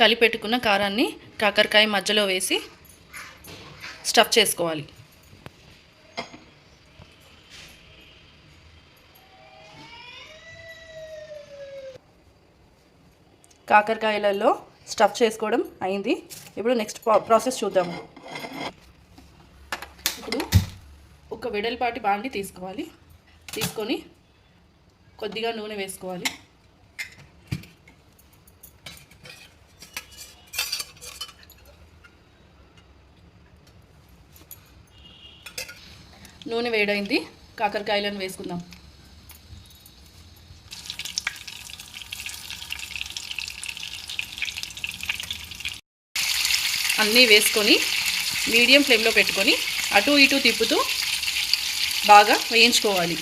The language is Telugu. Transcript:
కలిపెట్టుకున్న కారాన్ని కాకరకాయ మధ్యలో వేసి స్టఫ్ చేసుకోవాలి. కాకరకాయలలో స్టఫ్ చేసుకోవడం అయింది. ఇప్పుడు నెక్స్ట్ ప్రాసెస్ చూద్దాము. ఇప్పుడు ఒక వెడల్పాటి బాండి తీసుకోవాలి. తీసుకొని కొద్దిగా నూనె వేసుకోవాలి. నూనె వేడైంది. కాకరకాయలను వేసుకుందాం. అన్నీ వేసుకొని మీడియం ఫ్లేమ్లో పెట్టుకొని అటు ఇటు తిప్పుతూ బాగా వేయించుకోవాలి.